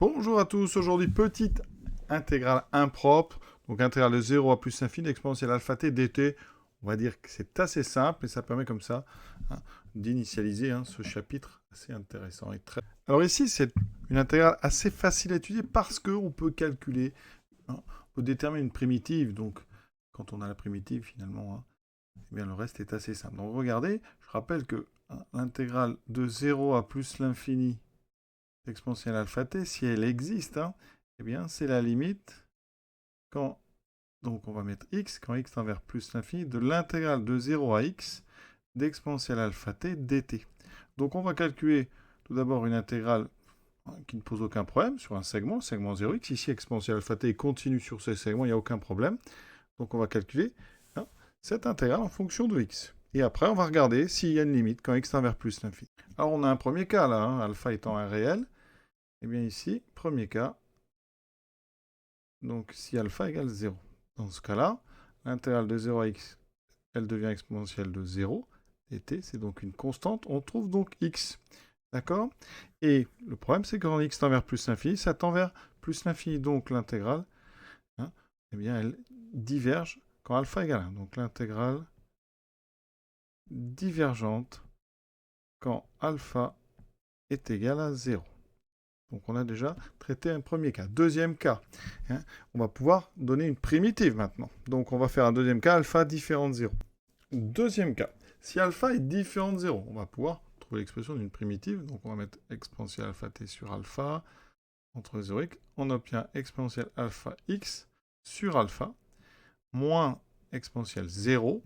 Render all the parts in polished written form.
Bonjour à tous, aujourd'hui petite intégrale impropre, donc intégrale de 0 à plus l'infini d'exponentielle alpha t dt. On va dire que c'est assez simple et ça permet comme ça d'initialiser ce chapitre assez intéressant. Alors ici, c'est une intégrale assez facile à étudier parce qu'on peut calculer, on peut déterminer une primitive. Donc quand on a la primitive finalement, eh bien, le reste est assez simple. Donc regardez, je rappelle que l'intégrale de 0 à plus l'infini exponentielle alpha t, si elle existe, eh bien, c'est la limite quand, donc on va mettre x, quand x tend vers plus l'infini, de l'intégrale de 0 à x d'exponentielle alpha t dt. Donc on va calculer tout d'abord une intégrale qui ne pose aucun problème sur un segment 0x. Ici, exponentielle alpha t continue sur ce segment, il n'y a aucun problème. Donc on va calculer cette intégrale en fonction de x. Et après, on va regarder s'il y a une limite quand x tend vers plus l'infini. Alors on a un premier cas là, alpha étant un réel. Et bien ici, premier cas, donc si alpha égale 0. Dans ce cas-là, l'intégrale de 0 à x, elle devient exponentielle de 0. Et t, c'est donc une constante. On trouve donc x. D'accord? Et le problème, c'est que quand x tend vers plus l'infini, ça tend vers plus l'infini. Donc l'intégrale, eh bien, elle diverge quand alpha égale 1. Donc l'intégrale divergente quand alpha est égal à 0. Donc on a déjà traité un premier cas. Deuxième cas, on va pouvoir donner une primitive maintenant. Donc on va faire un deuxième cas, alpha différent de 0. Deuxième cas, si alpha est différent de 0, on va pouvoir trouver l'expression d'une primitive. Donc on va mettre exponentielle alpha t sur alpha entre 0 et x. On obtient exponentielle alpha x sur alpha moins exponentielle 0,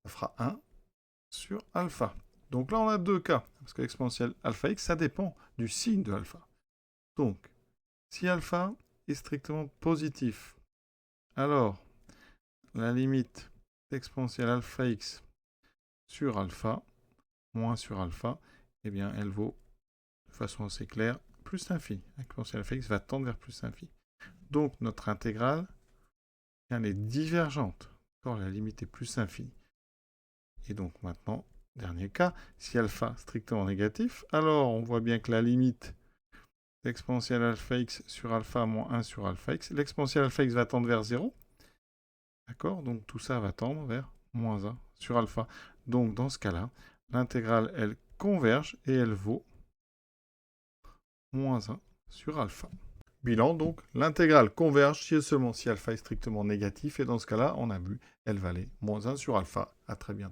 ça fera 1 sur alpha. Donc là on a deux cas, parce que l'exponentielle alpha x, ça dépend du signe de alpha. Donc, si alpha est strictement positif, alors la limite exponentielle alpha x sur alpha, moins sur alpha, eh bien, elle vaut, de façon assez claire, plus l'infini. L'exponentielle alpha x va tendre vers plus l'infini. Donc, notre intégrale, elle est divergente quand la limite est plus l'infini. Et donc, maintenant, dernier cas, si alpha strictement négatif, alors on voit bien que la limite l'exponentielle alpha x sur alpha moins 1 sur alpha x. L'exponentielle alpha x va tendre vers 0. D'accord? Donc tout ça va tendre vers moins 1 sur alpha. Donc dans ce cas-là, l'intégrale, elle converge et elle vaut moins 1 sur alpha. Bilan, donc, l'intégrale converge si et seulement si alpha est strictement négatif. Et dans ce cas-là, on a vu, elle valait moins 1 sur alpha. À très bientôt.